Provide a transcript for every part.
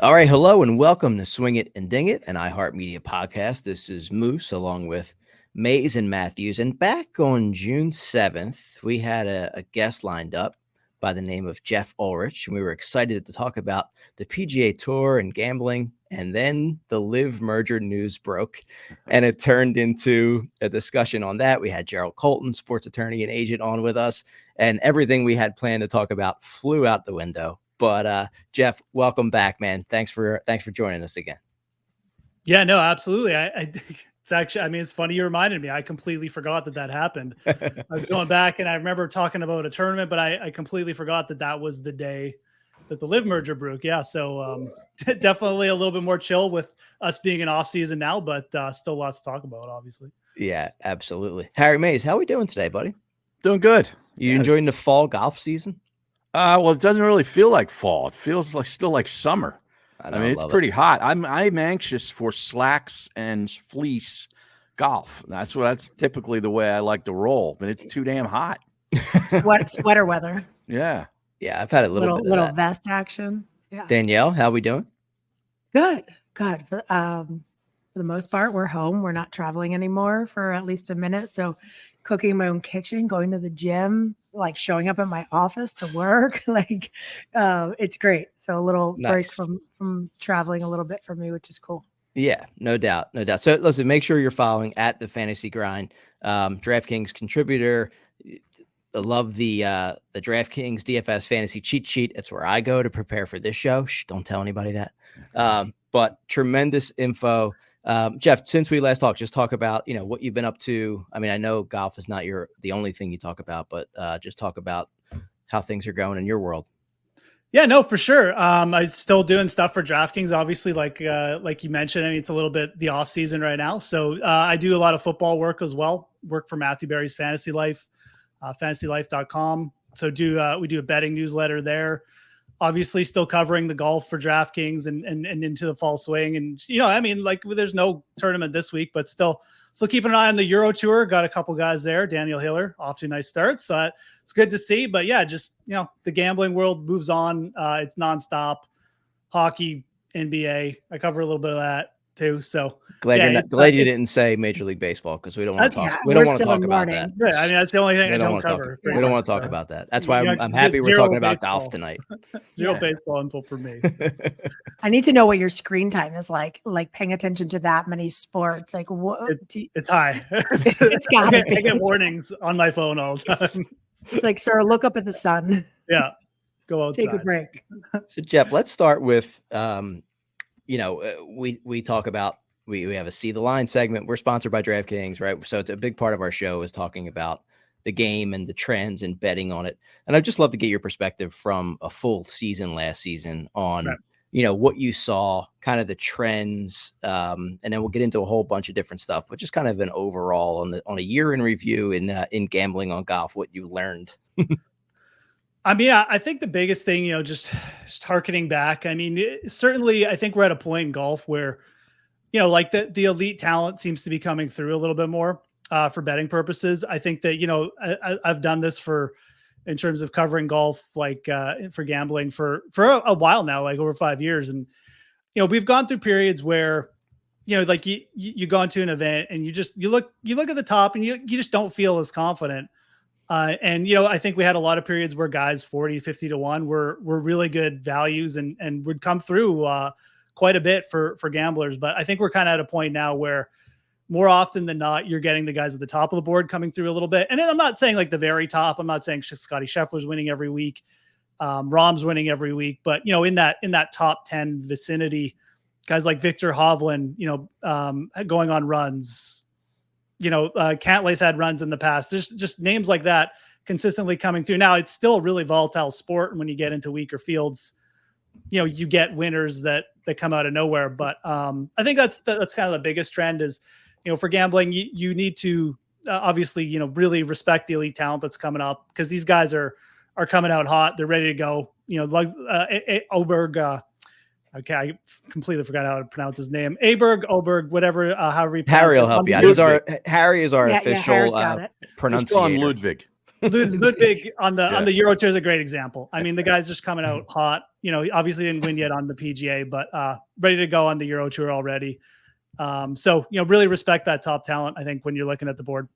All right, hello and welcome to Swing It and Ding It, an iHeartMedia podcast. This is Moose along with Mays and Matthews. And back on June 7th, we had a guest lined up by the name of Geoff Ulrich, and we were excited to talk about the PGA Tour and gambling. And then the Live merger news broke, and it turned into a discussion on that. We had Gerald Colton, sports attorney and agent, on with us, and everything we had planned to talk about flew out the window. But Geoff, welcome back, man. Thanks for joining us again. Yeah, no, absolutely. It's actually, I mean, it's funny you reminded me. I completely forgot that happened. I was going back and I remember talking about a tournament, but I completely forgot that was the day that the Live merger broke. Yeah, so definitely a little bit more chill with us being in off season now, but still lots to talk about, obviously. Yeah, absolutely. Harry Mays, how are we doing today, buddy? Doing good. You enjoying the fall golf season? Well, it doesn't really feel like fall. It feels like still like summer. I mean, it's pretty hot. I'm anxious for slacks and fleece golf. That's typically the way I like to roll, but it's too damn hot. Sweater weather. Yeah. Yeah, I've had a little vest action. Yeah. Danielle, how we doing? Good. For the most part, we're home. We're not traveling anymore for at least a minute. So cooking in my own kitchen, going to the gym, like showing up at my office to work, it's great. So a little break from traveling a little bit for me, which is cool. Yeah, no doubt. So listen, make sure you're following at the Fantasy Grind, Draftkings contributor. I love the Draftkings DFS fantasy cheat sheet. It's where I go to prepare for this show. Shh, don't tell anybody that. But tremendous info. Geoff, since we last talked, just talk about, what you've been up to. I mean, I know golf is not the only thing you talk about, but just talk about how things are going in your world. Yeah, no, for sure. I'm still doing stuff for DraftKings, obviously, like you mentioned. I mean, it's a little bit the off season right now. So I do a lot of football work as well. Work for Matthew Berry's Fantasy Life, fantasylife.com. So we do a betting newsletter there. Obviously still covering the golf for DraftKings and into the fall swing. And, I mean, there's no tournament this week, but still keeping an eye on the Euro Tour. Got a couple guys there. Daniel Hiller off to a nice start. So it's good to see. But yeah, just, the gambling world moves on. It's nonstop. Hockey, NBA. I cover a little bit of that too. So glad you didn't say Major League Baseball, because we don't want to talk. We don't want to talk about that. Yeah, I mean, that's the only thing I don't cover. We don't want to talk about that. That's why I'm happy we're talking about golf tonight. Zero baseball info for me. So. I need to know what your screen time is like paying attention to that many sports. Like what? It's high. It's got to be. I get warnings on my phone all the time. It's like, sir, look up at the sun. Yeah. Go outside. Take a break. So Geoff, let's start with, we talk about, we have a See the Line segment. We're sponsored by DraftKings, right? So it's a big part of our show is talking about the game and the trends and betting on it. And I'd just love to get your perspective from a full season last season on, what you saw, kind of the trends, and then we'll get into a whole bunch of different stuff, but just kind of an overall on a year in review in gambling on golf, what you learned. I mean, I think the biggest thing, just harkening back. I mean, certainly, I think we're at a point in golf where, the elite talent seems to be coming through a little bit more for betting purposes. I think that, I've done this in terms of covering golf, for gambling for a while now, over 5 years. And, we've gone through periods where, you go into an event and you look at the top and you just don't feel as confident. And, I think we had a lot of periods where guys 40, 50 to 1 were really good values and would come through quite a bit for gamblers. But I think we're kind of at a point now where more often than not, you're getting the guys at the top of the board coming through a little bit. And then I'm not saying the very top. I'm not saying Scotty Scheffler's winning every week. Rahm's winning every week. But, in that top 10 vicinity, guys like Victor Hovland, going on runs. Cantlay's had runs in the past. There's just names like that consistently coming through. Now it's still a really volatile sport. And when you get into weaker fields, you get winners that come out of nowhere. But I think that's kind of the biggest trend is, for gambling, you need to obviously, really respect the elite talent that's coming up, because these guys are coming out hot. They're ready to go, Oberg, okay, I completely forgot how to pronounce his name. Oberg, whatever, however you Harry will help you out. Harry is our official pronunciator. Ludwig. Ludwig on the Euro Tour is a great example. I mean, the guy's just coming out hot. You know, he obviously didn't win yet on the PGA, but ready to go on the Euro Tour already. So, you know, really respect that top talent, I think, when you're looking at the board.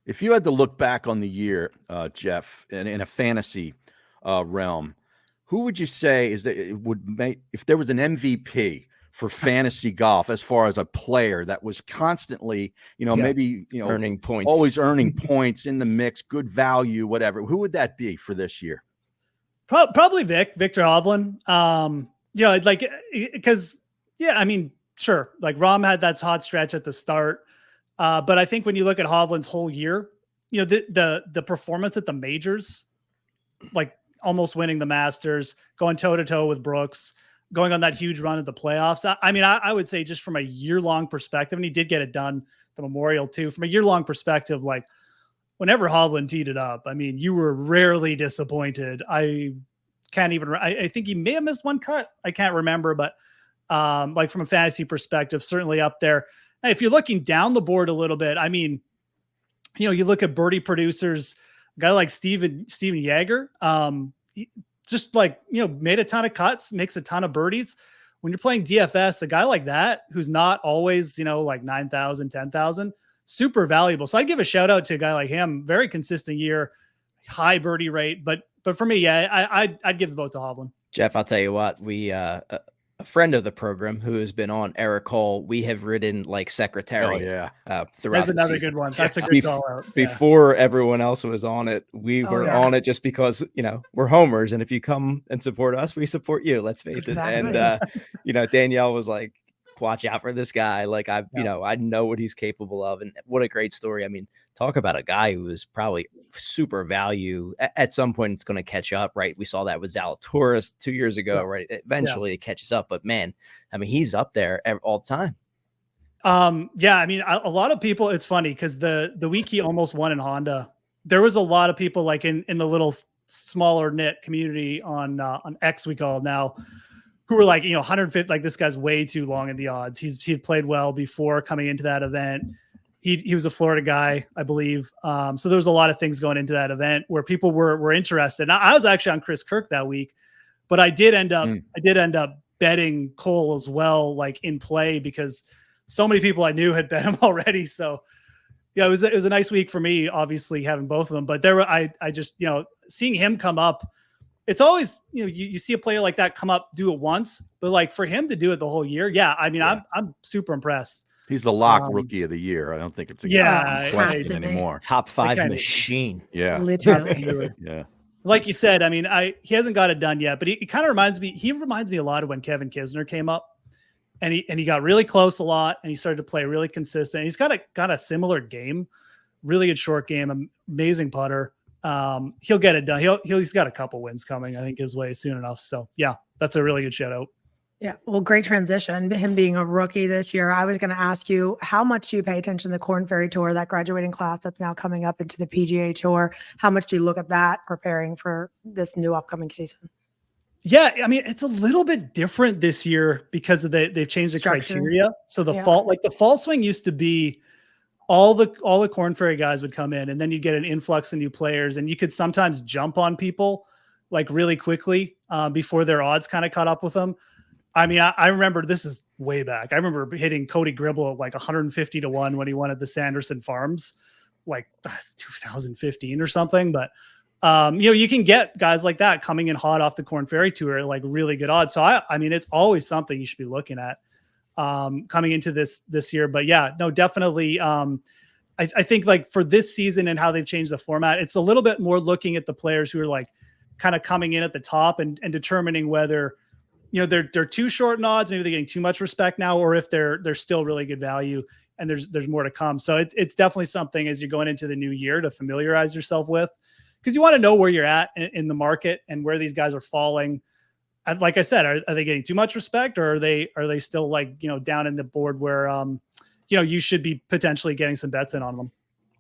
If you had to look back on the year, Geoff, in a fantasy realm, who would you say is that it would make, if there was an MVP for fantasy golf, as far as a player that was constantly, you know, maybe, you know, earning points, always earning points in the mix, good value, whatever, who would that be for this year? Probably Victor Hovland. You know, like, because, yeah, I mean, sure, like Rahm had that hot stretch at the start. But I think when you look at Hovland's whole year, you know, the performance at the majors, like almost winning the Masters, going toe to toe with Brooks, going on that huge run at the playoffs. I mean, I would say just from a year-long perspective, and he did get it done, the Memorial too, from a year-long perspective, like whenever Hovland teed it up, I mean, you were rarely disappointed. I can't even, I think he may have missed one cut. I can't remember, but like from a fantasy perspective, certainly up there. And if you're looking down the board a little bit, I mean, you know, you look at birdie producers, a guy like Steven Yeager, just like, you know, made a ton of cuts, makes a ton of birdies. When you're playing DFS, a guy like that, who's not always, you know, like 9,000, 10,000, super valuable. So I'd give a shout out to a guy like him, very consistent year, high birdie rate. But for me, yeah, I'd give the vote to Hovland. Geoff, I'll tell you what, we, a friend of the program who has been on, Eric Hall, we have ridden like secretary. Throughout. That's another good one. That's a good call out. Before everyone else was on it, we were on it just because, you know, we're homers. And if you come and support us, we support you. Let's face it. And, you know, Danielle was like, watch out for this guy. Like you know, I know what he's capable of. And what a great story. I mean, talk about a guy who is probably super value. At some point, it's going to catch up, right? We saw that with Zalatoris 2 years ago, right? Eventually it catches up. But man, I mean, he's up there all the time. Yeah, I mean, a lot of people, it's funny because the week he almost won in Honda, there was a lot of people like in the little smaller knit community on X, we call it now, who were like, you know, 150, like this guy's way too long in the odds. He had played well before coming into that event. He was a Florida guy, I believe. So there was a lot of things going into that event where people were interested. Now, I was actually on Chris Kirk that week, but I did end up betting Cole as well, like in play, because so many people I knew had bet him already. So yeah, it was a nice week for me, obviously having both of them. But I just, you know, seeing him come up, it's always, you know, you see a player like that come up, do it once, but like for him to do it the whole year. Yeah. I mean, I'm super impressed. He's the lock rookie of the year. I don't think it's a question anymore. Top 5 machine. Yeah. Literally. Yeah. Like you said, I mean, he hasn't got it done yet, but he kind of reminds me a lot of when Kevin Kisner came up and he got really close a lot and he started to play really consistent. He's got a similar game, really good short game, amazing putter. He'll get it done. He's got a couple wins coming, I think, his way soon enough. So yeah, that's a really good shout out. Yeah. Well, great transition. Him being a rookie this year, I was going to ask you, how much do you pay attention to the Korn Ferry Tour, that graduating class that's now coming up into the PGA Tour? How much do you look at that preparing for this new upcoming season? Yeah, I mean, it's a little bit different this year because of they've changed the criteria. So the fall swing used to be all the Korn Ferry guys would come in and then you get an influx of new players and you could sometimes jump on people like really quickly before their odds kind of caught up with them. I mean, I remember, this is way back, I remember hitting Cody Gribble at like 150 to 1 when he won at the Sanderson Farms, like 2015 or something. But, you know, you can get guys like that coming in hot off the Korn Ferry Tour at like really good odds. So, I mean, it's always something you should be looking at coming into this year. But yeah, no, definitely. I think like for this season and how they've changed the format, it's a little bit more looking at the players who are like kind of coming in at the top and determining whether, you know, they're too short in odds, maybe they're getting too much respect now, or if they're still really good value and there's more to come. So it's definitely something as you're going into the new year to familiarize yourself with, because you want to know where you're at in the market and where these guys are falling. And like I said, are they getting too much respect, or are they still like, you know, down in the board where, you know, you should be potentially getting some bets in on them?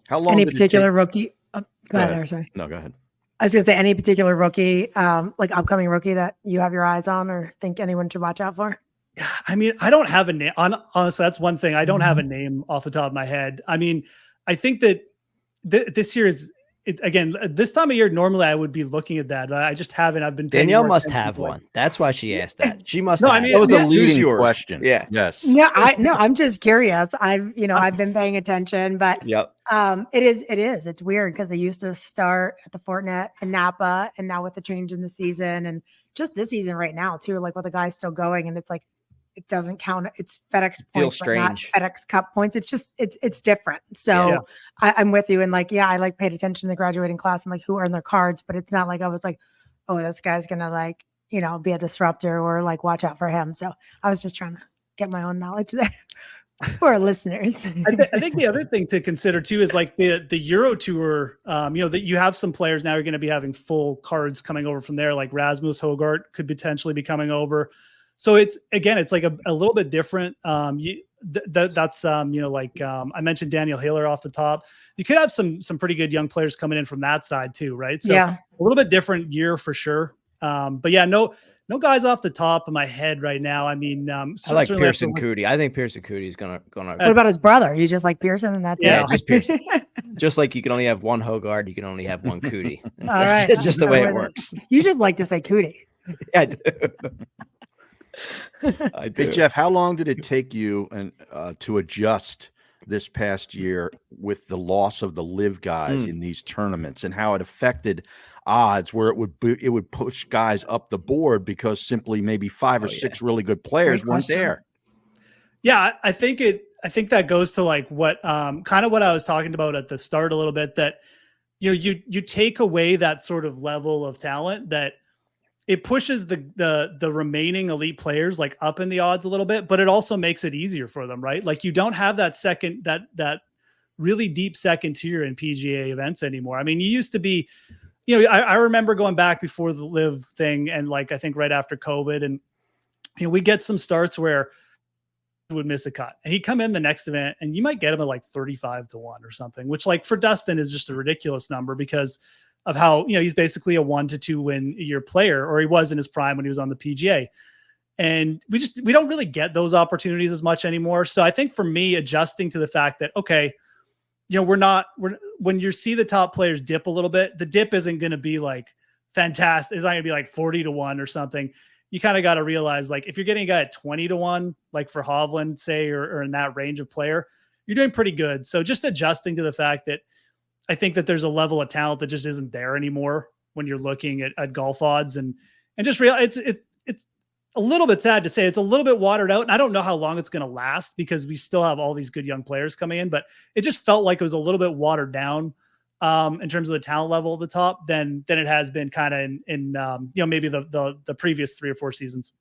How long? Any particular rookie? Oh, go ahead. Sorry. No, go ahead. I was going to say, any particular rookie, like upcoming rookie that you have your eyes on or think anyone should watch out for? I mean, I don't have a name. Honestly, that's one thing. I don't have a name off the top of my head. I mean, I think that this year again, this time of year, normally I would be looking at that. I just haven't. I've been Danielle must have one. That's why she asked that. She must. No, have. I mean, That was a yeah, leading yours? question. Yeah. Yes. No, I'm just curious. I've been paying attention, but Yep. it is. It's weird because they used to start at the Fortinet and Napa, and now with the change in the season and just this season right now too, like with the guys still going, and it's like it doesn't count. It's FedEx points, but not FedEx Cup points. It's just it's different. So Yeah. I'm with you, and like I like paid attention to the graduating class and like who earned their cards, but it's not like I was like, oh, this guy's gonna like be a disruptor or like watch out for him. So I was just trying to get my own knowledge there for our listeners. I think the other thing to consider too is like the Euro Tour. That you have some players now are going to be having full cards coming over from there. Like Rasmus Hogart could potentially be coming over. So it's like a little bit different. That's I mentioned Daniel Hiller off the top. You could have some pretty good young players coming in from that side too, right? So a little bit different year for sure. But yeah, no guys off the top of my head right now. I mean, I like Pearson Coody. I think Pearson Coody is gonna. What about his brother? You just like Pearson, and that's it? Just Pearson. Just like you can only have one Hogard, you can only have one Coody. It's just the way it works. You just like to say Coody. Yeah, I do. I do. Hey, Geoff, how long did it take you to adjust this past year with the loss of the live guys in these tournaments, and how it affected odds where it would push guys up the board because simply maybe 5 or 6 really good players weren't there? Yeah, I think that goes to like what kind of what I was talking about at the start a little bit, that you take away that sort of level of talent that it pushes the remaining elite players like up in the odds a little bit, but it also makes it easier for them, right? Like you don't have that second, that really deep second tier in PGA events anymore. I mean, you used to be, I remember going back before the live thing, and like, I think right after COVID, and we get some starts where he would miss a cut and he'd come in the next event and you might get him at like 35 to 1 or something, which like for Dustin is just a ridiculous number because of how, he's basically a 1 to 2 win a year player, or he was in his prime when he was on the PGA. And we don't really get those opportunities as much anymore. So I think for me, adjusting to the fact that, okay, when you see the top players dip a little bit, the dip isn't going to be like fantastic. It's not going to be like 40 to 1 or something. You kind of got to realize, like, if you're getting a guy at 20 to 1, like for Hovland, say, or in that range of player, you're doing pretty good. So just adjusting to the fact that I think that there's a level of talent that just isn't there anymore when you're looking at golf odds, and just it's a little bit sad to say it's a little bit watered out. And I don't know how long it's going to last because we still have all these good young players coming in, but it just felt like it was a little bit watered down in terms of the talent level at the top than it has been kind of in maybe the previous 3 or 4 seasons.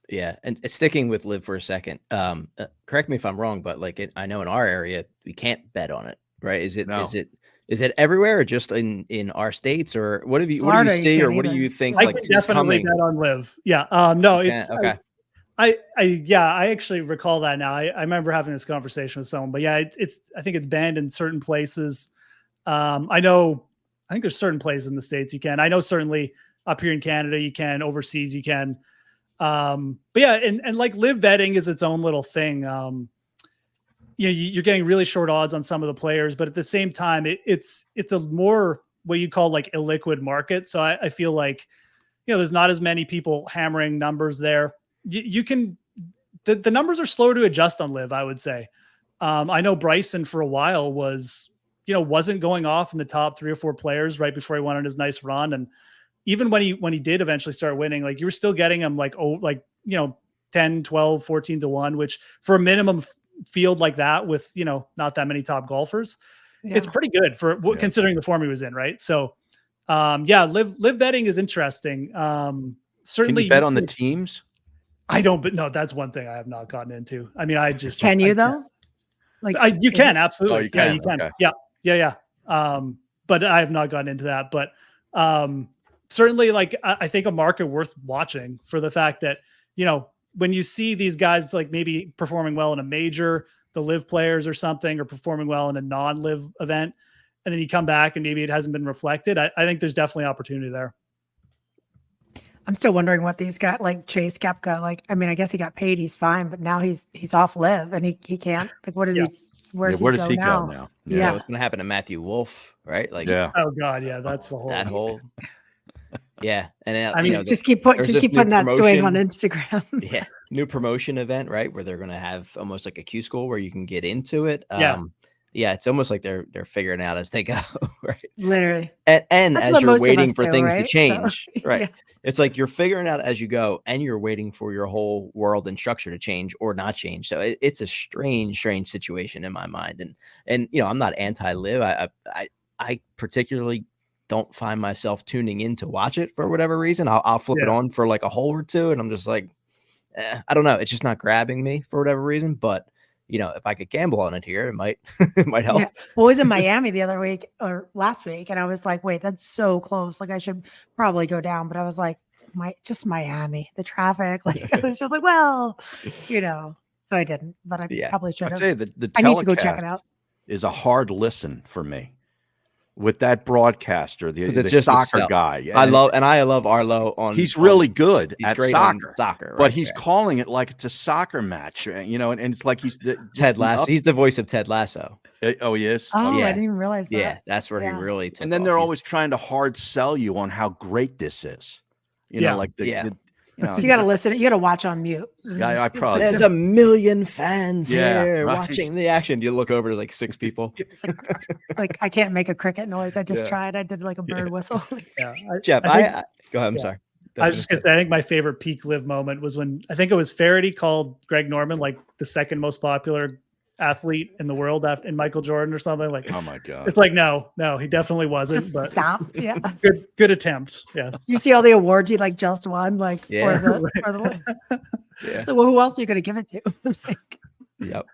Yeah. And sticking with live for a second, correct me if I'm wrong, but like I know in our area, we can't bet on it, right? Is it everywhere or just in our states, or what do you see, or what do you think? I can definitely bet on live. Yeah. No, it's okay. I actually recall that now. I remember having this conversation with someone, but yeah, I think it's banned in certain places. I think there's certain places in the States you can. I know certainly up here in Canada you can, overseas you can. But yeah, and like live betting is its own little thing. You're getting really short odds on some of the players, but at the same time, it's a more what you call like illiquid market. So I feel like, there's not as many people hammering numbers there. The numbers are slower to adjust on live, I would say. I know Bryson for a while wasn't going off in the top 3 or 4 players right before he went on his nice run. And even when he did eventually start winning, like you were still getting him 10, 12, 14 to 1, which for a minimum field like that with, not that many top golfers, it's pretty good for considering the form he was in. Right. So, live betting is interesting. Certainly can you bet on the teams. I don't, but no, that's one thing I have not gotten into. I mean, can you though? Like you can absolutely. Oh, you can. Yeah, you can. Okay. Yeah. But I have not gotten into that, but, certainly like, I think a market worth watching for the fact that, when you see these guys like maybe performing well in a major, the live players or something, or performing well in a non-live event, and then you come back and maybe it hasn't been reflected, I think there's definitely opportunity there. I'm still wondering what these got, like Chase Koepka. Like, I mean, I guess he got paid, he's fine, but now he's off live and he can't. Like, what is he? where does he go now? Yeah, what's going to happen to Matthew Wolf, right? Like, oh god, yeah, that's the whole that whole. Yeah, and I mean, just keep putting that swing on Instagram. Yeah, new promotion event, right, where they're going to have almost like a Q school where you can get into it. Yeah, it's almost like they're figuring out as they go, right? Literally. And as you're waiting for things to change, so, right? Yeah. It's like you're figuring out as you go, and you're waiting for your whole world and structure to change or not change. So it's a strange situation in my mind. And I'm not anti-live. I particularly don't find myself tuning in to watch it for whatever reason. I'll flip it on for like a hole or two, and I'm just like, I don't know. It's just not grabbing me for whatever reason, but. If I could gamble on it here, it might help. Yeah. Well, I was in Miami the other week or last week, and I was like, wait, that's so close. Like I should probably go down. But I was like, just Miami, the traffic. Like I was just like, well, so I didn't, but I probably should have. I'd say the I need to go check it out. Is a hard listen for me. With that broadcaster, the just soccer guy. I love Arlo on. He's really good at soccer, right, but he's calling it like it's a soccer match, and it's like he's Ted Lasso. He's the voice of Ted Lasso. Oh, he is. Oh, yeah. I didn't even realize that. Yeah, that's where he really took. And then they're always trying to hard sell you on how great this is. So you got to listen. You got to watch on mute. Yeah, I probably. There's a million fans here watching the action. You look over to like 6 people. like I can't make a cricket noise. I just tried. I did like a bird whistle. Jeff, I go ahead. I'm sorry. I was just gonna say, I think my favorite peak live moment was when I think it was Faraday called Greg Norman like the second most popular athlete in the world after in Michael Jordan or something. Like, oh my god, it's like no, he definitely wasn't. Just but stop. Yeah, good attempt. Yes. You see all the awards he like just won, like for the So who else are you gonna give it to? Yep.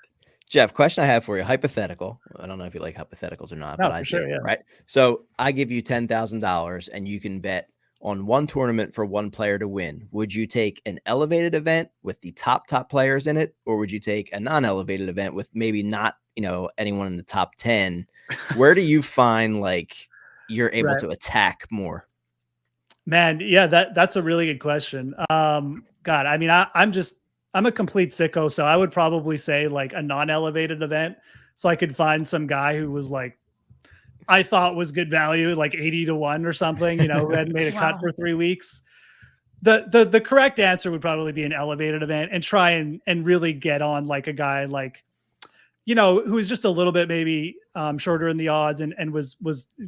Jeff, question I have for you, hypothetical. I don't know if you like hypotheticals or not, but I do. Right. So I give you $10,000 and you can bet on one tournament for one player to win. Would you take an elevated event with the top players in it, or would you take a non-elevated event with maybe not, anyone in the top 10? Where do you find like you're able to attack more? Man, yeah, that's a really good question. God, I mean, I'm a complete sicko, so I would probably say like a non-elevated event, so I could find some guy who was like I thought was good value, like 80-1 or something, who hadn't made a cut for 3 weeks. The correct answer would probably be an elevated event and try and really get on like a guy like, who's just a little bit maybe shorter in the odds and was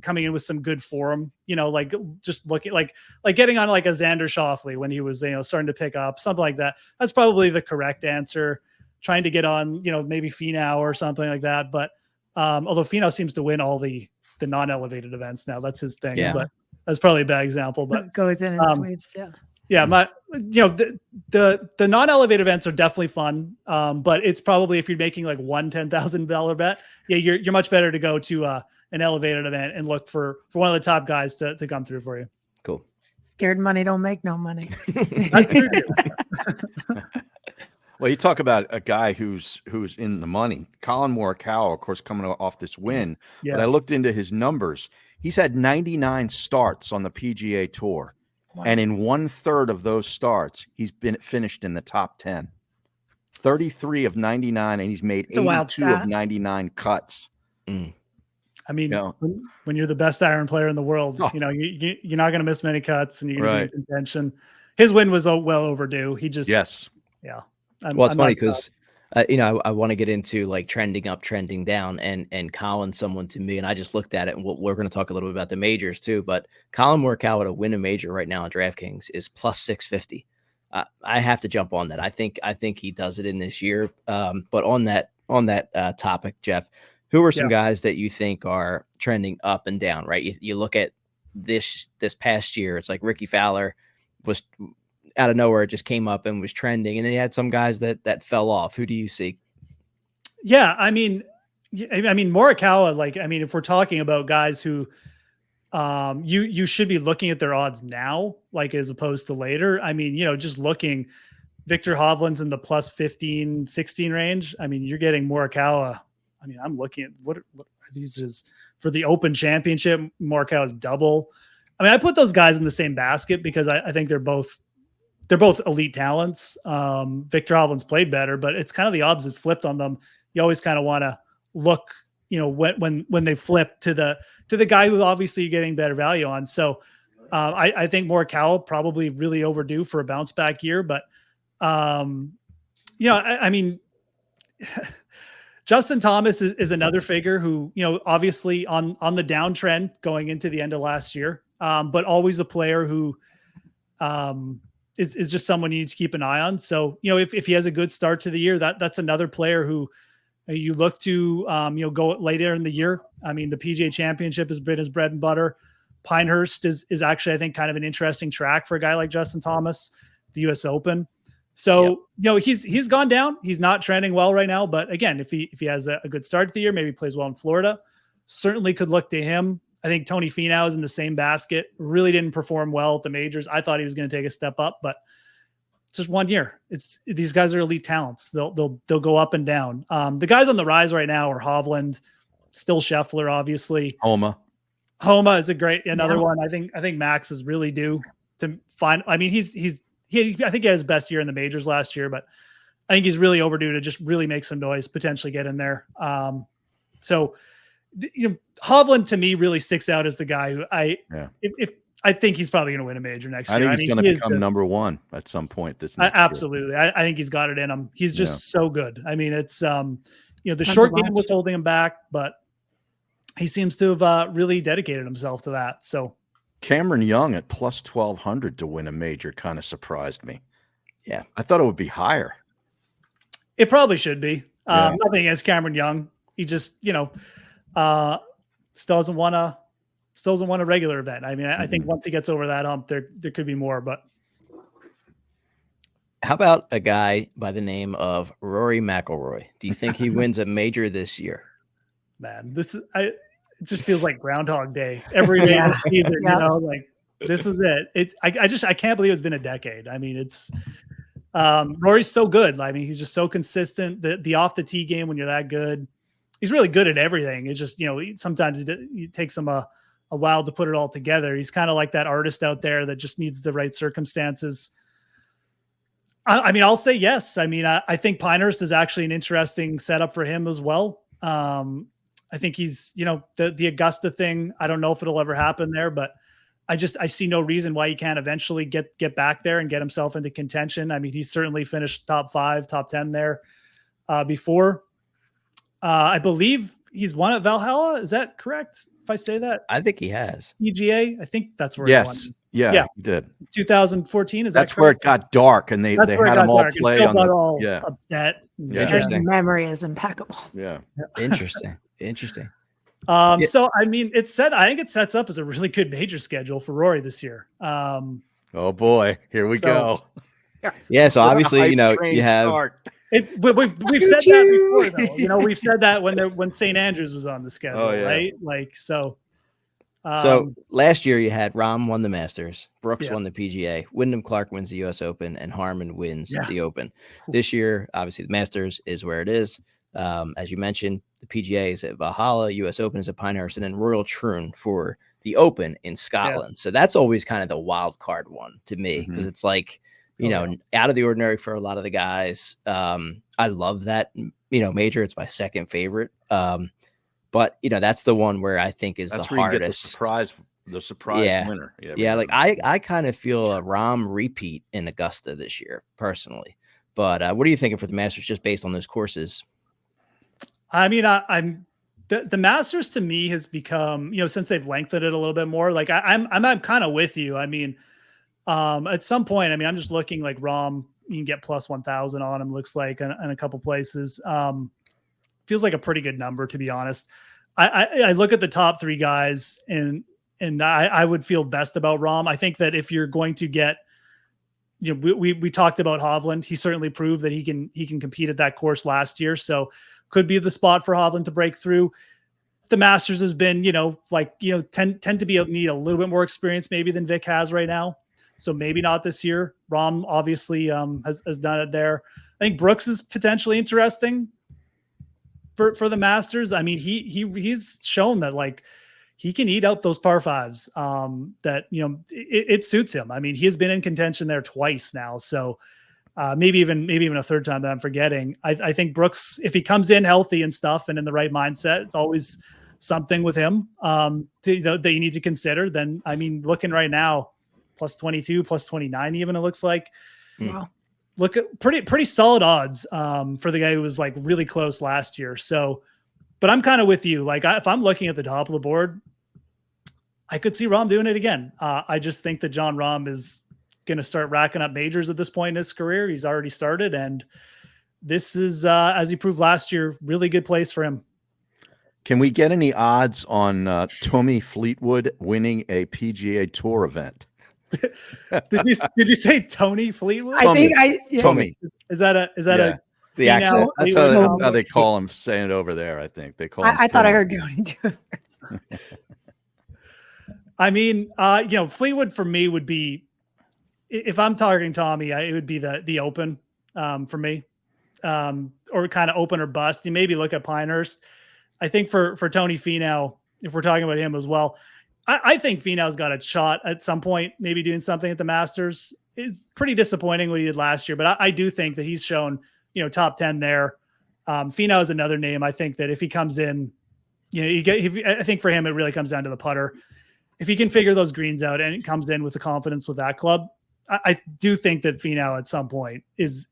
coming in with some good form, like just looking like getting on like a Xander Schauffele when he was, starting to pick up, something like that. That's probably the correct answer. Trying to get on, maybe Finau or something like that. But although Finau seems to win all the non-elevated events now, that's his thing. But that's probably a bad example. But goes in and sweeps. The non-elevated events are definitely fun. But it's probably if you're making like one $10,000 bet, you're much better to go to an elevated event and look for one of the top guys to come through for you. Cool. Scared money don't make no money. Well, you talk about a guy who's in the money. Colin Morikawa, of course, coming off this win. But I looked into his numbers. He's had 99 starts on the PGA Tour. Wow. And in 1/3 of those starts, he's been finished in the top 10. 33 of 99, and he's made 82 of 99 cuts. I mean, when you're the best iron player in the world, you're not going to miss many cuts, and you're going to be in contention. His win was well overdue. He just it's funny because I want to get into like trending up, trending down, and Colin's someone to me, and I just looked at it, and we're going to talk a little bit about the majors too. But Colin Morikawa to win a major right now on DraftKings is plus 650. I have to jump on that. I think he does it in this year. But on that topic, Jeff, who are some guys that you think are trending up and down? Right, you look at this past year. It's like Ricky Fowler was out of nowhere, it just came up and was trending, and then you had some guys that fell off. Who do you see? Yeah, I mean Morikawa, if we're talking about guys who you should be looking at their odds now, like as opposed to later. I mean, just looking, Victor Hovland's in the plus 15, 16 range. I mean, you're getting Morikawa. I mean, I'm looking at what are these is for the Open Championship. Morikawa's double. I mean, I put those guys in the same basket because I think they're both elite talents. Victor Hovland's played better, but it's kind of the odds that flipped on them. You always kind of want to look, when they flip to the guy who obviously you're getting better value on. So I think Morikawa probably really overdue for a bounce back year, but I mean, Justin Thomas is another figure who, obviously on the downtrend going into the end of last year, but always a player who is just someone you need to keep an eye on. So, if he has a good start to the year, that's another player who you look to, go later in the year. I mean, the PGA Championship has been his bread and butter. Pinehurst is actually, I think, kind of an interesting track for a guy like Justin Thomas, the US Open. So, he's gone down. He's not trending well right now. But again, if he has a good start to the year, maybe plays well in Florida, certainly could look to him. I think Tony Finau is in the same basket. Really didn't perform well at the majors. I thought he was going to take a step up, but it's just 1 year. These guys are elite talents. They'll go up and down. The guys on the rise right now are Hovland, still Scheffler, obviously. Homa is another one. I think Max is really due to find. I mean, I think he had his best year in the majors last year, but I think he's really overdue to just really make some noise, potentially get in there. So Hovland to me really sticks out as the guy who if I think he's probably going to win a major next year. I think he's going to become number one at some point this next absolutely. year. I think he's got it in him. He's just so good. I mean, it's the short game was holding him back, but he seems to have really dedicated himself to that. So Cameron Young at plus 1,200 to win a major kind of surprised me. Yeah. I thought it would be higher. It probably should be. Nothing against Cameron Young. He just, still doesn't want a regular event. I mean, I think once he gets over that hump, there could be more, but. How about a guy by the name of Rory McIlroy? Do you think he wins a major this year? Man, it just feels like Groundhog Day every day of the season, like this is it. I can't believe it's been a decade. I mean, it's Rory's so good. I mean, he's just so consistent. The off the tee game, when you're that good, he's really good at everything. It's just, sometimes it takes him a while to put it all together. He's kind of like that artist out there that just needs the right circumstances. I mean, I'll say yes. I mean, I think Pinehurst is actually an interesting setup for him as well. I think he's, the Augusta thing, I don't know if it'll ever happen there, but I see no reason why he can't eventually get back there and get himself into contention. I mean, he's certainly finished top 5, top 10 there before. I believe he's won at Valhalla. Is that correct? If I say that? I think he has. PGA, I think that's where he won. Yeah, he did. 2014, is that's that where it got dark, and they had them all play on the upset. Interesting. His memory is impeccable. Yeah. Interesting. So I mean, I think it sets up as a really good major schedule for Rory this year. Oh boy, here we go. Yeah, so obviously, you have we've said that before, though. We've said that when St. Andrews was on the schedule, right? Like so. So last year you had Rahm won the Masters, Brooks won the PGA, Wyndham Clark wins the US Open, and Harman wins the Open. This year, obviously, the Masters is where it is. As you mentioned, the PGA is at Valhalla, US Open is at Pinehurst, and then Royal Troon for the Open in Scotland. So that's always kind of the wild card one to me, because it's like, out of the ordinary for a lot of the guys. I love that, major. It's my second favorite. But that's the one where I think is the hardest. The surprise winner. Yeah. Like I kind of feel a Rahm repeat in Augusta this year, personally. But what are you thinking for the Masters, just based on those courses? I mean, the Masters to me has become, since they've lengthened it a little bit more. Like I'm kind of with you. I mean, at some point, I'm just looking like Rahm. You can get plus 1,000 on him. Looks like in a couple places. Feels like a pretty good number, to be honest. I look at the top 3 guys and I would feel best about Rahm. I think that if you're going to get, we talked about Hovland. He certainly proved that he can compete at that course last year. So could be the spot for Hovland to break through. The Masters has been, tend to need a little bit more experience maybe than Vic has right now. So maybe not this year. Rahm obviously has done it there. I think Brooks is potentially interesting for the Masters. I mean, he's shown that like he can eat up those par 5s. That it suits him. I mean, he has been in contention there twice now. So maybe even a third time that I'm forgetting. I think Brooks, if he comes in healthy and stuff and in the right mindset, it's always something with him that you need to consider. Then, I mean, looking right now, plus 22, plus 29, even it looks like. Wow. Look at pretty solid odds for the guy who was like really close last year. So, but I'm kind of with you. Like if I'm looking at the top of the board, I could see Rahm doing it again. I just think that John Rahm is going to start racking up majors at this point in his career. He's already started, and this is, as he proved last year, really good place for him. Can we get any odds on Tommy Fleetwood winning a PGA Tour event? Did you say Tony Fleetwood? Tommy. Tommy. Is that a the accent? That's how they call him, saying it over there. I think they call him. I thought I heard Tony do it first. I mean, Fleetwood for me would be, if I'm targeting Tommy, it would be the Open for me, or kind of open or bust. You maybe look at Pinehurst. I think for Tony Finau, if we're talking about him as well, I think Finau's got a shot at some point, maybe doing something at the Masters. It's pretty disappointing what he did last year, but I do think that he's shown, top 10 there. Finau is another name. I think that if he comes in, I think for him, it really comes down to the putter. If he can figure those greens out and it comes in with the confidence with that club, I do think that Finau at some point is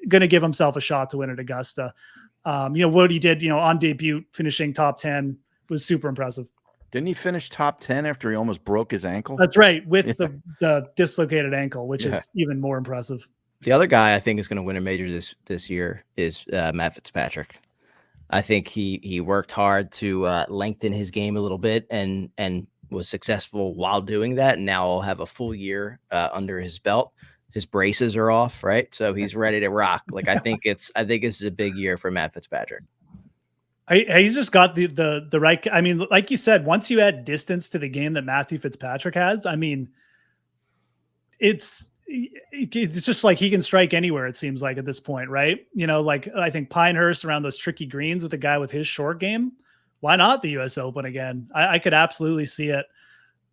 going to give himself a shot to win at Augusta. What he did, on debut, finishing top 10 was super impressive. Didn't he finish top 10 after he almost broke his ankle? That's right, with the dislocated ankle, which is even more impressive. The other guy I think is going to win a major this year is Matt Fitzpatrick. I think he worked hard to lengthen his game a little bit and was successful while doing that. And now he'll have a full year under his belt. His braces are off, right? So he's ready to rock. Like I think this is a big year for Matt Fitzpatrick. He's just got the right. I mean, like you said, once you add distance to the game that Matthew Fitzpatrick has, I mean, it's just like he can strike anywhere. It seems like at this point, right? Like I think Pinehurst around those tricky greens with a guy with his short game. Why not the U.S. Open again? I could absolutely see it.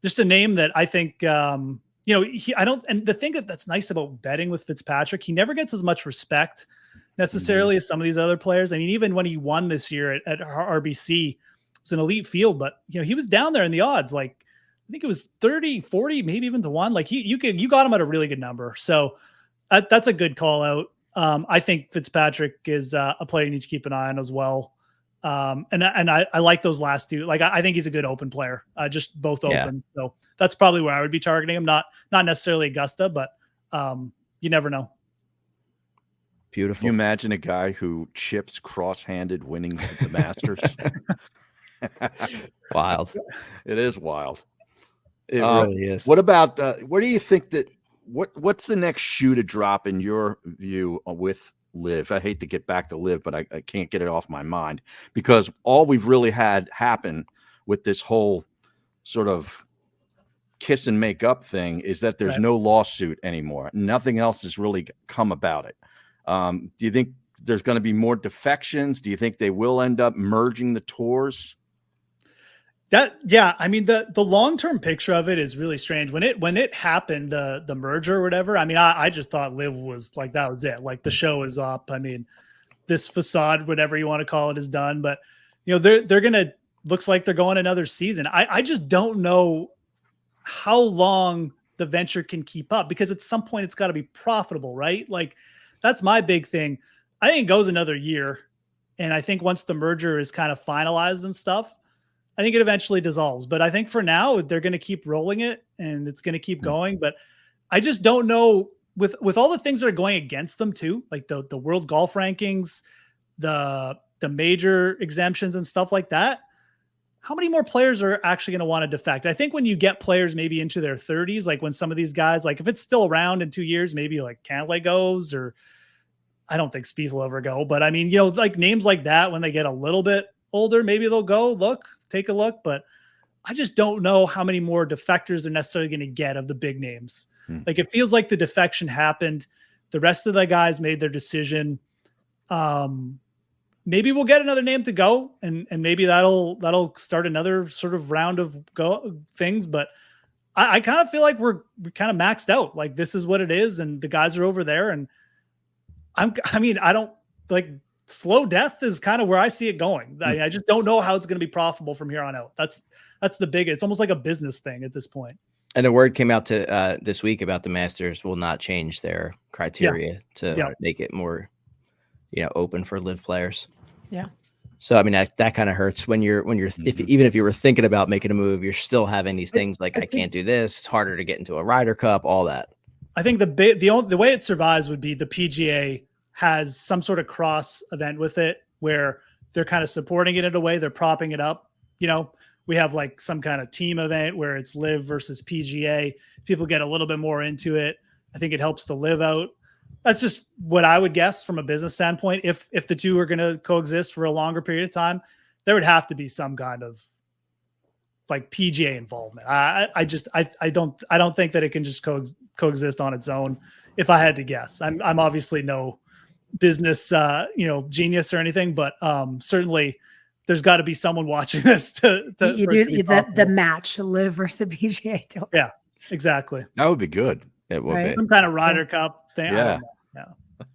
Just a name that I think, and the thing that's nice about betting with Fitzpatrick, he never gets as much respect necessarily as some of these other players. I mean, even when he won this year at RBC, it was an elite field, but he was down there in the odds. Like I think it was 30, 40, maybe even to 1. Like you got him at a really good number. So that's a good call out. I think Fitzpatrick is a player you need to keep an eye on as well. And I like those last two. Like I think he's a good open player, just both open. So that's probably where I would be targeting him. Not necessarily Augusta, but you never know. Beautiful. Can you imagine a guy who chips cross-handed winning the Masters? Wild. It is wild. It really is. What about where do you think that what's the next shoe to drop in your view with Live? I hate to get back to Live, but I can't get it off my mind because all we've really had happen with this whole sort of kiss and make up thing is that there's no lawsuit anymore. Nothing else has really come about it. Do you think there's going to be more defections? Do you think they will end up merging the tours? I mean, the long-term picture of it is really strange. When it happened, the merger or whatever, I mean, I just thought Live was like, that was it. Like the show is up. I mean, this facade, whatever you want to call it, is done. But, they're going to, looks like they're going another season. I just don't know how long the venture can keep up because at some point it's got to be profitable, right? Like that's my big thing. I think it goes another year. And I think once the merger is kind of finalized and stuff, I think it eventually dissolves, but I think for now they're going to keep rolling it and it's going to keep going. But I just don't know with all the things that are going against them too, like the world golf rankings, the major exemptions and stuff like that. How many more players are actually going to want to defect? I think when you get players maybe into their 30s, like when some of these guys, like if it's still around in 2 years, maybe like Cantlay goes, or I don't think Spieth will ever go, but I mean, like names like that, when they get a little bit older, maybe they'll go take a look, but I just don't know how many more defectors they're necessarily going to get of the big names. Like it feels like the defection happened. The rest of the guys made their decision. Maybe we'll get another name to go and maybe that'll start another sort of round of things. But I kind of feel like we're kind of maxed out. Like this is what it is. And the guys are over there and I mean, I don't like slow death is kind of where I see it going. I just don't know how it's going to be profitable from here on out. That's the big, it's almost like a business thing at this point. And the word came out to this week about the Masters will not change their criteria to make it more, open for live players. Yeah. So I mean that kind of hurts when you're even if you were thinking about making a move, you're still having these things like I can't do this. It's harder to get into a Ryder Cup, all that. I think the way it survives would be the PGA has some sort of cross event with it where they're kind of supporting it in a way, they're propping it up. We have like some kind of team event where it's live versus PGA. People get a little bit more into it. I think it helps the live out. That's just what I would guess from a business standpoint. If the two are going to coexist for a longer period of time, there would have to be some kind of like PGA involvement. I don't think that it can just coexist on its own. If I had to guess, I'm obviously no business genius or anything, but certainly there's got to be someone watching this to you do the match live versus the PGA Tour. Yeah, exactly. That would be good. It would be some kind of Ryder Cup thing. Yeah.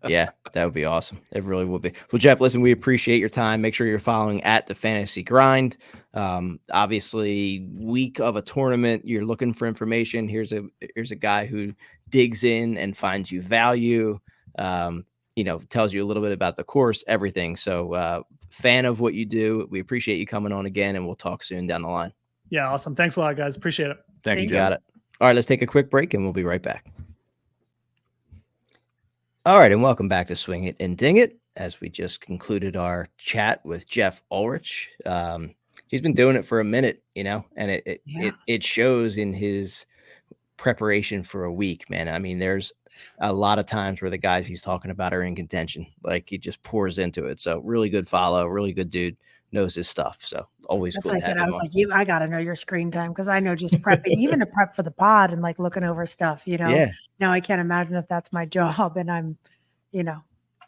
Yeah, that would be awesome. It really would be. Well, Geoff, listen, we appreciate your time. Make sure you're following at the Fantasy Grind. Obviously, week of a tournament, you're looking for information. Here's a guy who digs in and finds you value. Tells you a little bit about the course, everything. So, fan of what you do. We appreciate you coming on again, and we'll talk soon down the line. Yeah, awesome. Thanks a lot, guys. Appreciate it. Thank you. Got it. All right, let's take a quick break, and we'll be right back. All right, and welcome back to Swing It and Ding It. As we just concluded our chat with Geoff Ulrich, he's been doing it for a minute, and it shows in his preparation for a week, man. I mean, there's a lot of times where the guys he's talking about are in contention. Like he just pours into it. So really good follow, really good dude, knows his stuff. So always that's cool. What I said. I was like, I got to know your screen time because I know just prepping, even to prep for the pod and like looking over stuff. Yeah. Now I can't imagine if that's my job and I'm,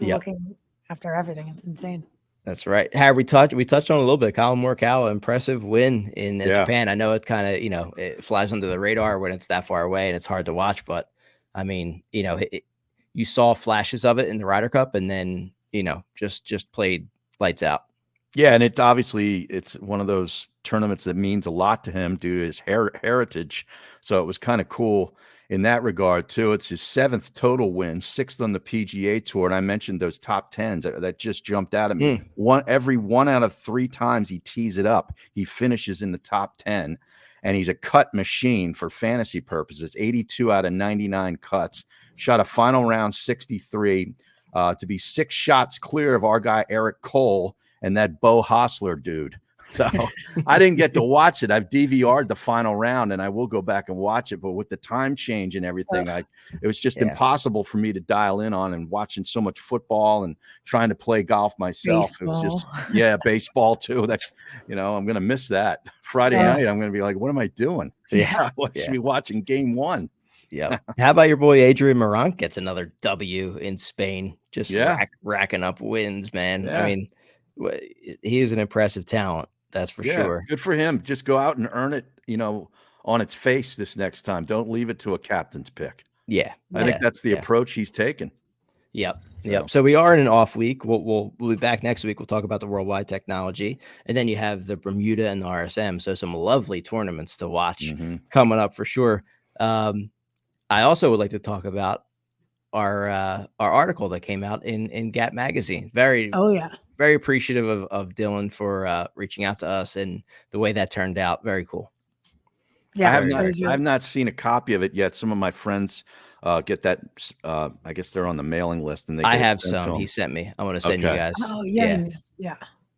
looking after everything. It's insane. That's right. We touched on a little bit. Colin Morikawa, impressive win in Japan. I know it kind of, it flies under the radar when it's that far away and it's hard to watch. But I mean, you saw flashes of it in the Ryder Cup, and then just played lights out. Yeah, and it's one of those tournaments that means a lot to him due to his heritage. So it was kind of cool in that regard too. It's his 7th total win, 6th on the PGA Tour, and I mentioned those top 10s that just jumped out at me. Every 1 out of 3 times he tees it up, he finishes in the top 10, and he's a cut machine for fantasy purposes. 82 out of 99 cuts, shot a final round 63 to be 6 shots clear of our guy Eric Cole and that Bo Hostler dude. So I didn't get to watch it. I've DVR'd the final round, and I will go back and watch it. But with the time change and everything, it was just impossible for me to dial in on, and watching so much football and trying to play golf myself. Baseball. It was just, baseball too. That's, I'm going to miss that. Friday night, I'm going to be like, what am I doing? I should be watching game 1. Yeah. How about your boy Adrian Morant gets another W in Spain? Just racking up wins, man. Yeah. I mean, he is an impressive talent. That's for sure. Good for him. Just go out and earn it, on its face this next time. Don't leave it to a captain's pick. Yeah. I think that's the approach he's taken. Yep. So we are in an off week. We'll be back next week. We'll talk about the worldwide technology. And then you have the Bermuda and the RSM. So some lovely tournaments to watch coming up for sure. I also would like to talk about our article that came out in Gap Magazine. Very appreciative of Dylan for reaching out to us and the way that turned out. Very cool. Yeah, I have not seen a copy of it yet. Some of my friends get that. I guess they're on the mailing list, and I have some. He sent me. I want to send you guys. Oh yeah.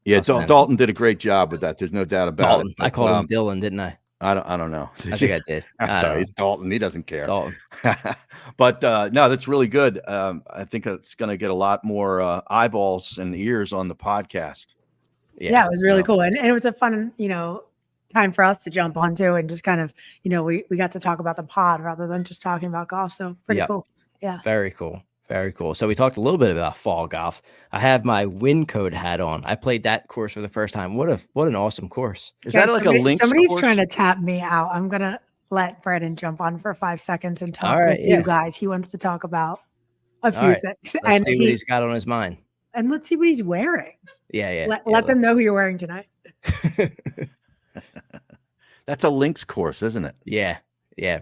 Yeah, Dalton did a great job with that. There's no doubt about it. I called him Dylan, didn't I? I don't know. I think I did. I'm sorry, he's Dalton. He doesn't care. Dalton. But no, that's really good. I think it's going to get a lot more eyeballs and ears on the podcast. Yeah, it was really cool. And it was a fun, time for us to jump onto and just kind of, we got to talk about the pod rather than just talking about golf. So pretty cool. Yeah. Very cool. Very cool. So we talked a little bit about fall golf. I have my win code hat on. I played that course for the first time. What an awesome course. Is that like a links Somebody's course? Trying to tap me out. I'm going to let Brennan jump on for 5 seconds and talk All right, with you guys. He wants to talk about a few right. things. Let's see what he's got on his mind. And let's see what he's wearing. Yeah. Let them know who you're wearing tonight. That's a links course, isn't it? Yeah.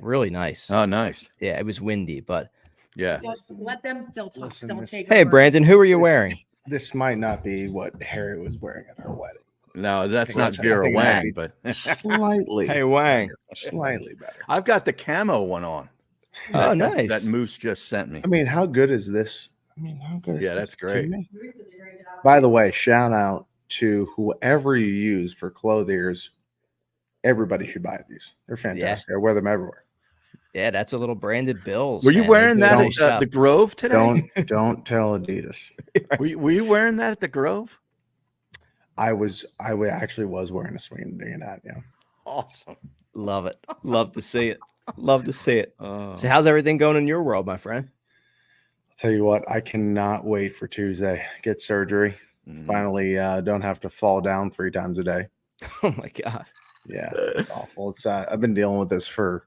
Really nice. Oh, nice. Yeah, it was windy, but yeah. Just let them still talk. Listen, Don't this- take hey, over. Brandon, who are you wearing? This might not be what Harry was wearing at her wedding. No, that's not I Vera think it might Wang, be but Slightly. Hey, Wang. Slightly better. I've got the camo one on. Oh, nice. That Moose just sent me. I mean, how good is this? I mean, how good is Yeah, this? that's great. By the way, shout out to whoever you use for clothiers. Everybody should buy these. They're fantastic. I wear them everywhere. Yeah, that's a little branded Bills. Were you man. wearing They do a that nice at job. the Grove today? Don't tell Adidas. Were you wearing that at the Grove? I actually was wearing a swing and dinging hat. Yeah. Awesome. Love it. Love to see it. Love to see it. Oh. So how's everything going in your world, my friend? I'll tell you what, I cannot wait for Tuesday. Get surgery. Finally, don't have to fall down 3 times a day. Oh my God. Yeah, it's awful. It's I've been dealing with this for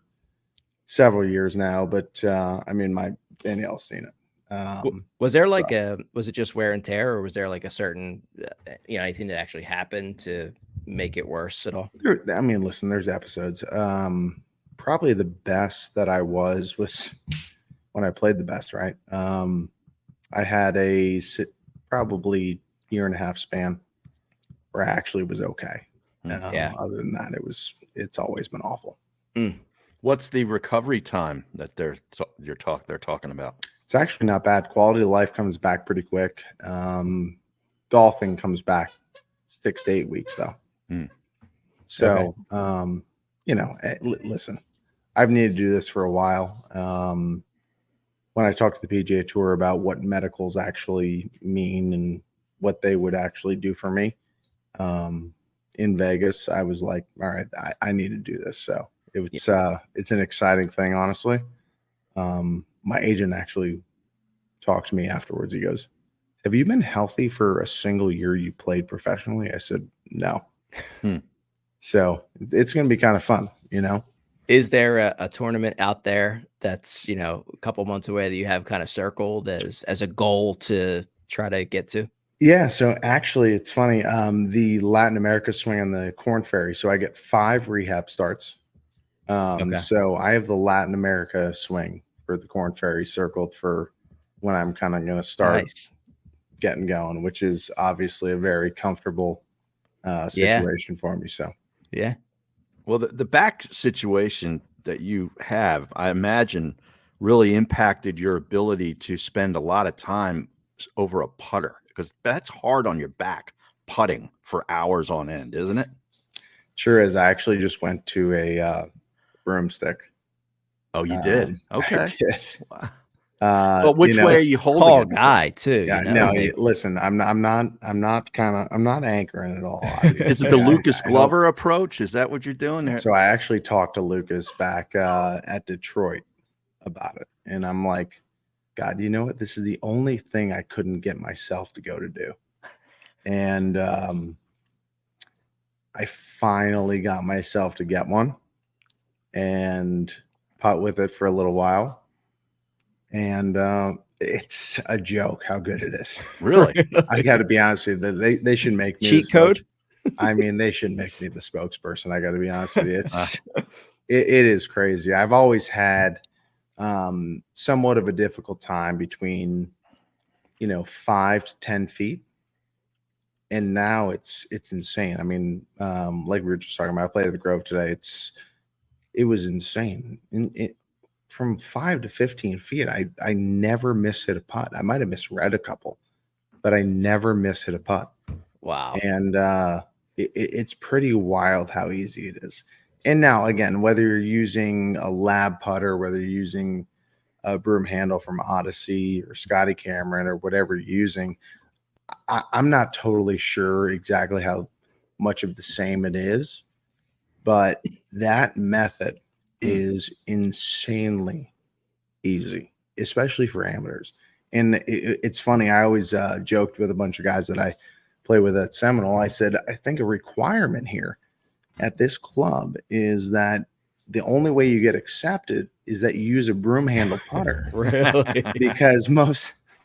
several years now, but I mean, my Danielle's seen it. Was there like was it just wear and tear, or was there like a certain, anything that actually happened to make it worse at all? I mean, listen, there's episodes. Probably the best that I was when I played the best, right? I had probably year and a half span where I actually was okay. Yeah. Other than that, it's always been awful. What's the recovery time that they're talking about? It's actually not bad. Quality of life comes back pretty quick. Golfing comes back 6 to 8 weeks though. So, listen, I've needed to do this for a while. When I talked to the PGA Tour about what medicals actually mean and what they would actually do for me in Vegas, I was like, all right, I need to do this. So it's an exciting thing, honestly. My agent actually talked to me afterwards. He goes, "Have you been healthy for a single year you played professionally?" I said, "No." So it's going to be kind of fun, Is there a tournament out there that's, a couple months away that you have kind of circled as a goal to try to get to? Yeah. So actually, it's funny. The Latin America swing on the Corn Ferry. So I get 5 rehab starts. So I have the Latin America swing for the Corn Ferry circled for when I'm kind of going to start getting going, which is obviously a very comfortable situation for me. So, yeah. Well, the back situation that you have, I imagine, really impacted your ability to spend a lot of time over a putter, because that's hard on your back, putting for hours on end, isn't it? Sure is. I actually just went to a broomstick. Oh, you did? Okay. I did. Wow. Well, which way are you holding Tall it? guy too. Yeah, listen, I'm not anchoring at all. Is it the Lucas Glover approach? Is that what you're doing there? So I actually talked to Lucas back at Detroit about it. And I'm like, God, you know what? This is the only thing I couldn't get myself to go to do. And I finally got myself to get one and putt with it for a little while. And it's a joke how good it is. Really? I got to be honest with you. They should make me cheat code. I mean, they should make me the spokesperson. I got to be honest with you. It is crazy. I've always had somewhat of a difficult time between 5 to 10 feet, and now it's insane. I mean, like we were just talking about, I played at the Grove today. It was insane. From 5 to 15 feet, I never hit a putt. I might have misread a couple, but I never hit a putt. Wow. And it's pretty wild how easy it is. And now, again, whether you're using a lab putter, whether you're using a broom handle from Odyssey or Scotty Cameron or whatever you're using, I'm not totally sure exactly how much of the same it is, but that method is insanely easy, especially for amateurs. And it's funny. I always joked with a bunch of guys that I play with at Seminole. I said, I think a requirement here at this club is that the only way you get accepted is that you use a broom handle putter. Really? Because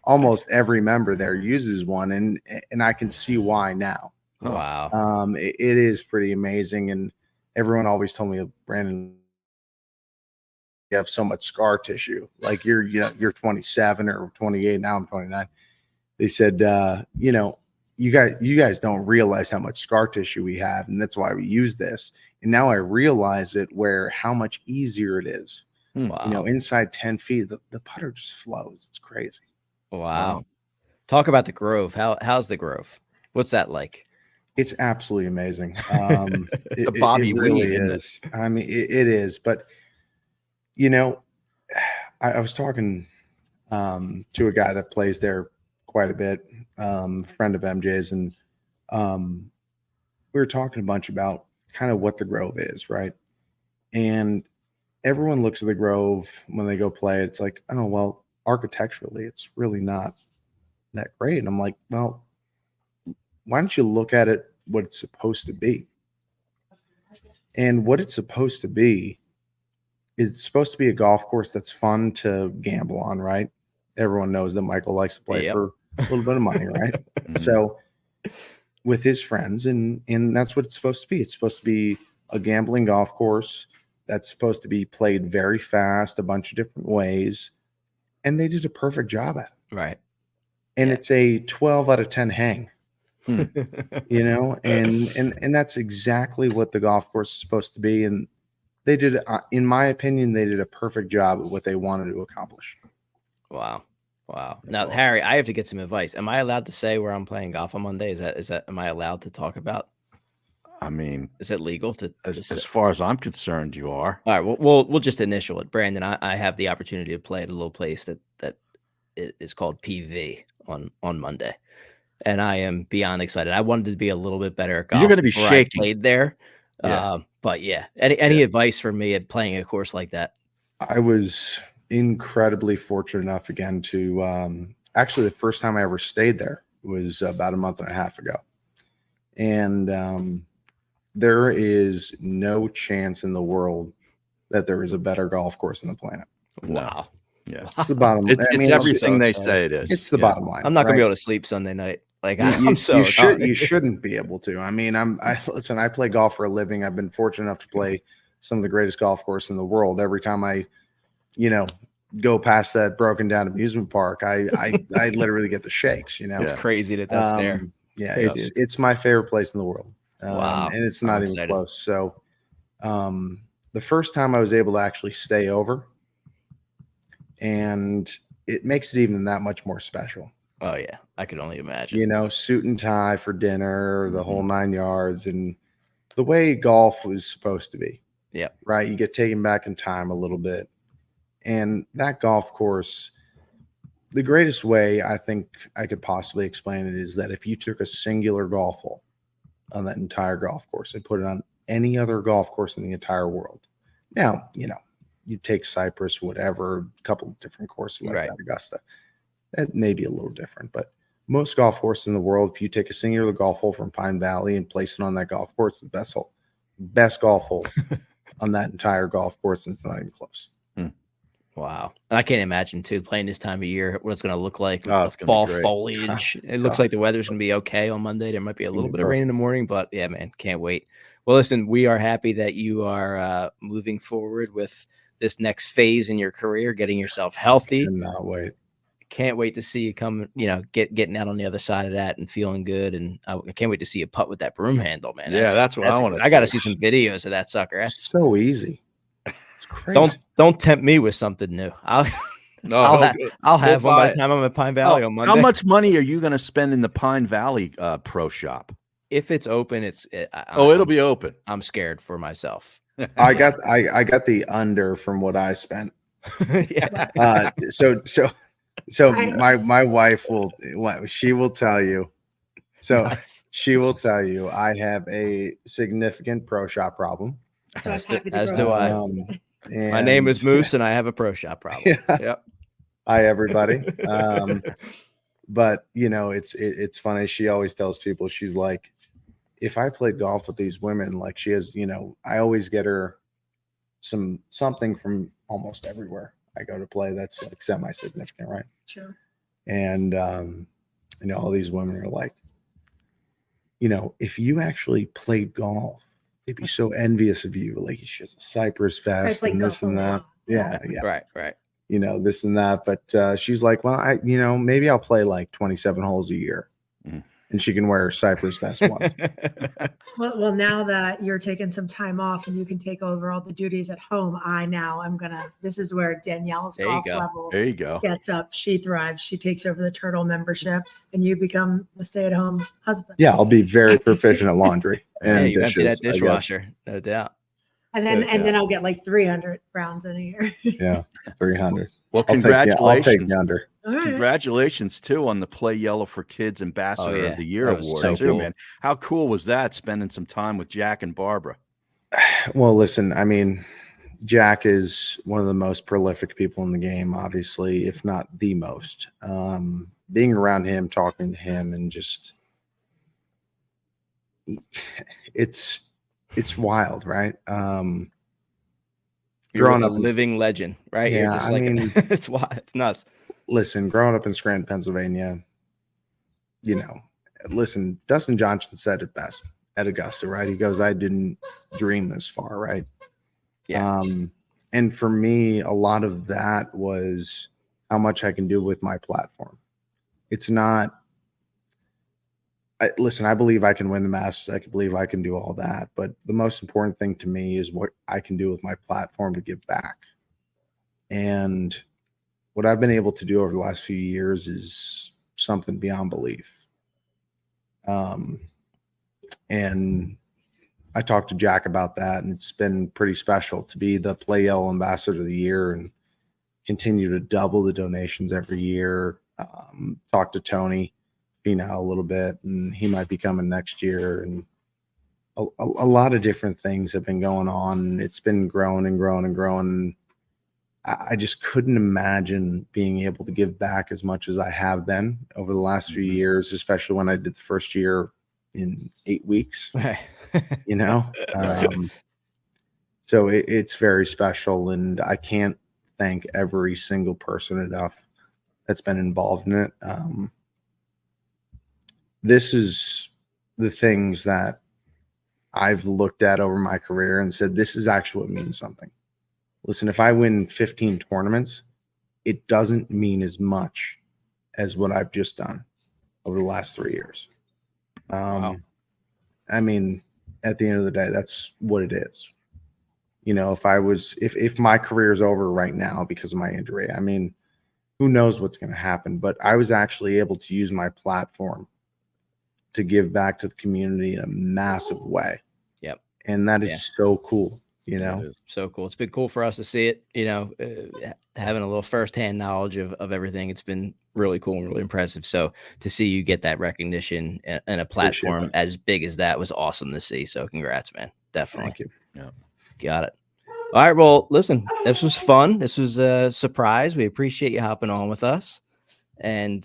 almost every member there uses one, and I can see why now. Wow. It is pretty amazing, and everyone always told me, Brandon, you have so much scar tissue. Like you're 27 or 28 now. I'm 29. They said, you guys don't realize how much scar tissue we have, and that's why we use this. And now I realize how much easier it is. Wow. Inside 10 feet, the putter just flows. It's crazy. Wow. Talk about the Grove. How's the Grove? What's that like? It's absolutely amazing. The Bobby it really Reed, isn't is. I mean, it is. But I was talking to a guy that plays there quite a bit, friend of MJ's, and we were talking a bunch about kind of what the Grove is, right? And everyone looks at the Grove when they go play. It's like, oh, well, architecturally, it's really not that great. And I'm like, well, why don't you look at it what it's supposed to be? And what it's supposed to be is it's supposed to be a golf course that's fun to gamble on, right? Everyone knows that Michael likes to play for a little bit of money, right? So with his friends, and that's what it's supposed to be. It's supposed to be a gambling golf course that's supposed to be played very fast, a bunch of different ways. And they did a perfect job at it. Right. And it's a 12 out of 10 hang. And that's exactly what the golf course is supposed to be. And they did, in my opinion, they did a perfect job of what they wanted to accomplish. Wow. Now, awesome. Harry, I have to get some advice. Am I allowed to say where I'm playing golf on Monday? Is that am I allowed to talk about? I mean, is it legal to as far as I'm concerned, you are. All right. Well, we'll just initial it. Brandon, I have the opportunity to play at a little place that is called PV on Monday. And I am beyond excited. I wanted to be a little bit better at golf. You're going to be shaking. I played there. Yeah. But yeah, any advice for me at playing a course like that? I was incredibly fortunate enough again to actually the first time I ever stayed there was about a month and a half ago. And there is no chance in the world that there is a better golf course on the planet. Wow. Yeah. It's the bottom. It's everything they say it is. It's the bottom line. I'm not going to be able to sleep Sunday night. Like you shouldn't be able to. I mean, listen, I play golf for a living. I've been fortunate enough to play some of the greatest golf courses in the world. Every time I, go past that broken down amusement park, I literally get the shakes, It's crazy that's there. Yeah. It's my favorite place in the world. Wow. And it's not even close. So, the first time I was able to actually stay over, and it makes it even that much more special. Oh yeah, I could only imagine. Suit and tie for dinner, the whole 9 yards, and the way golf was supposed to be. Yeah. Right. You get taken back in time a little bit. And that golf course, the greatest way I think I could possibly explain it is that if you took a singular golf hole on that entire golf course and put it on any other golf course in the entire world. Now, you take Cypress, whatever, a couple of different courses like that, Augusta. That may be a little different, but most golf courses in the world, if you take a singular golf hole from Pine Valley and place it on that golf course, the best golf hole on that entire golf course, and it's not even close. Wow. And I can't imagine too playing this time of year what it's going to look like. It's fall foliage. It looks like the weather's going to be okay on Monday. There might be a little bit of rain in the morning, but yeah, man, can't wait. Well, listen, we are happy that you are moving forward with this next phase in your career, getting yourself healthy. I cannot wait. Can't wait to see you come, getting out on the other side of that and feeling good. And I can't wait to see you putt with that broom handle, man. That's what I want to see. I got to see some videos of that sucker. It's so easy. It's crazy. Don't tempt me with something new. I'll have one by the time I'm at Pine Valley on Monday. How much money are you going to spend in the Pine Valley pro shop? If it's open, it'll be open. I'm scared for myself. I got the under from what I spent. Yeah. So my wife she will tell you. So nice. She will tell you I have a significant pro shop problem. As do I. My name is Moose, and I have a pro shop problem. Yeah. Yep. Hi, everybody. But it's funny. She always tells people, she's like, if I played golf with these women, like she has, I always get her something from almost everywhere I go to play that's like semi-significant, right? Sure. And all these women are like, if you actually played golf, they'd be so envious of you. Like she has a Cypress vest and this and that. Yeah. Right. This and that. But she's like, well, maybe I'll play like 27 holes a year. And she can wear her Cypress vest once. Well, now that you're taking some time off and you can take over all the duties at home, this is where Danielle's golf level gets up. She thrives. She takes over the Turtle membership and you become the stay-at-home husband. Yeah, I'll be very proficient at laundry and you dishes, empty that dishwasher, no doubt. And then I'll get like 300 rounds in a year. Yeah, 300. Well, congratulations. I'll take the under. Right. Congratulations too on the Play Yellow for Kids Ambassador of the Year award so too, cool. man. How cool was that? Spending some time with Jack and Barbara. Well, listen, I mean, Jack is one of the most prolific people in the game, obviously, if not the most. Being around him, talking to him, and just it's wild, right? You're a living legend, right? Yeah, You're just it's wild. It's nuts. Listen, growing up in Scranton, Pennsylvania, listen, Dustin Johnson said it best at Augusta, right? He goes, I didn't dream this far, right? Yeah. And for me, a lot of that was how much I can do with my platform. It's not, listen, I believe I can win the Masters. I believe I can do all that. But the most important thing to me is what I can do with my platform to give back. And what I've been able to do over the last few years is something beyond belief. And I talked to Jack about that, and it's been pretty special to be the Play Yellow Ambassador of the Year and continue to double the donations every year. Talk to Tony a little bit, and he might be coming next year, and a lot of different things have been going on. It's been growing and growing and growing. I just couldn't imagine being able to give back as much as I have been over the last few years, especially when I did the first year in 8 weeks. Right. So it's very special, and I can't thank every single person enough that's been involved in it. This is the things that I've looked at over my career and said, this is actually what means something. Listen, if I win 15 tournaments, it doesn't mean as much as what I've just done over the last 3 years. Wow. I mean, at the end of the day, that's what it is. If my career is over right now because of my injury, I mean, who knows what's going to happen, but I was actually able to use my platform to give back to the community in a massive way. Yep. And that is so cool, So cool. It's been cool for us to see it, having a little firsthand knowledge of everything. It's been really cool and really impressive. So to see you get that recognition and a platform as big as that was awesome to see. So congrats, man. Definitely. Thank you. Yeah. Got it. All right. Well, listen, this was fun. This was a surprise. We appreciate you hopping on with us. And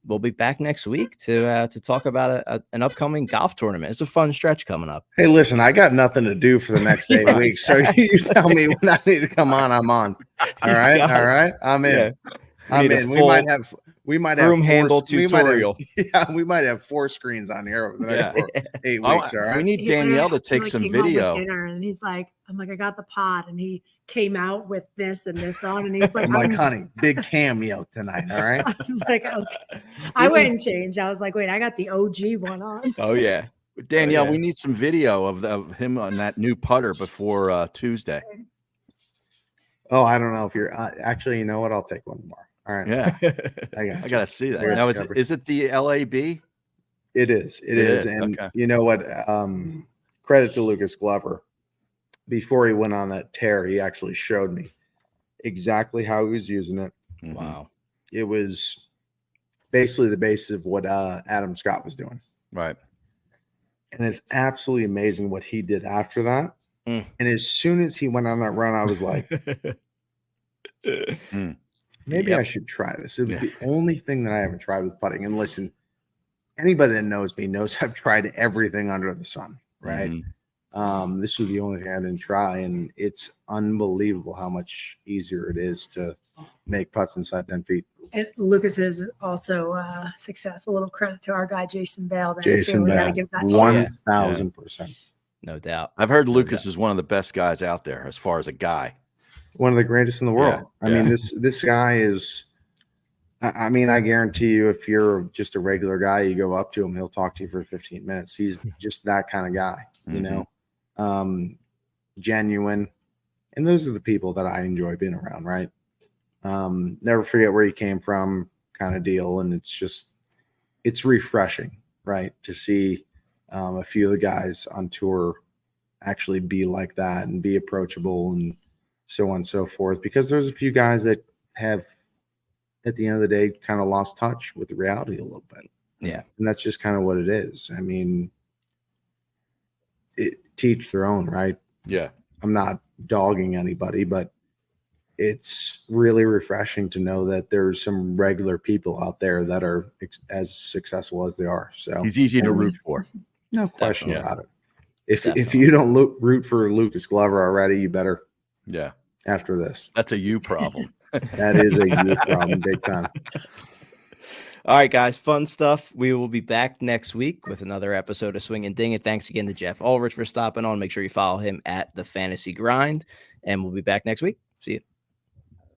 we'll be back next week to talk about an upcoming golf tournament. It's a fun stretch coming up. Hey, listen, I got nothing to do for the next 8 weeks, so you tell me when I need to come on. I'm on. All right, I'm in. Yeah. I'm in. We might have room handle tutorial. We might have 4 screens on here over the next 8 weeks. All right. We need Danielle to take some video. Dinner, and he's like, I'm like, I got the pod, and he came out with this and this on, and he's like, I'm like, honey, big cameo tonight. All right. I'm like, okay. I went and changed. I was like, wait, I got the OG one on. Oh yeah, Danielle, we need some video of him on that new putter before Tuesday. Oh, I don't know if you're actually. You know what? I'll take one more. All right. Yeah, I gotta see that. Now, is it the LAB? It is. It is. And you know what? Credit to Lucas Glover. Before he went on that tear, he actually showed me exactly how he was using it. Wow. It was basically the basis of what Adam Scott was doing. Right. And it's absolutely amazing what he did after that. And as soon as he went on that run, I was like, maybe I should try this. It was the only thing that I haven't tried with putting. And listen, anybody that knows me knows I've tried everything under the sun, right? This was the only thing I didn't try, and it's unbelievable how much easier it is to make putts inside 10 feet. And Lucas is also success. A little credit to our guy Jason Bale. Jason we got to Bale, give that 1,000%. No doubt. I've heard Lucas is one of the best guys out there as far as a guy. One of the greatest in the world. Yeah, I mean, this guy is. I mean, I guarantee you, if you're just a regular guy, you go up to him, he'll talk to you for 15 minutes. He's just that kind of guy, you know, genuine. And those are the people that I enjoy being around, right? Never forget where you came from kind of deal. And it's refreshing, right? To see a few of the guys on tour actually be like that and be approachable and so on and so forth. Because there's a few guys that have, at the end of the day, kind of lost touch with the reality a little bit. Yeah. And that's just kind of what it is. I mean, teach their own, right? Yeah. I'm not dogging anybody, but it's really refreshing to know that there's some regular people out there that are as successful as they are. So he's easy to root for. No question about it. If Definitely. you don't root for Lucas Glover already, you better. Yeah. After this. That's a you problem. That is a you problem, big time. All right, guys, fun stuff. We will be back next week with another episode of Swing and Ding It. Thanks again to Geoff Ulrich for stopping on. Make sure you follow him at The Fantasy Grind, and we'll be back next week. See you.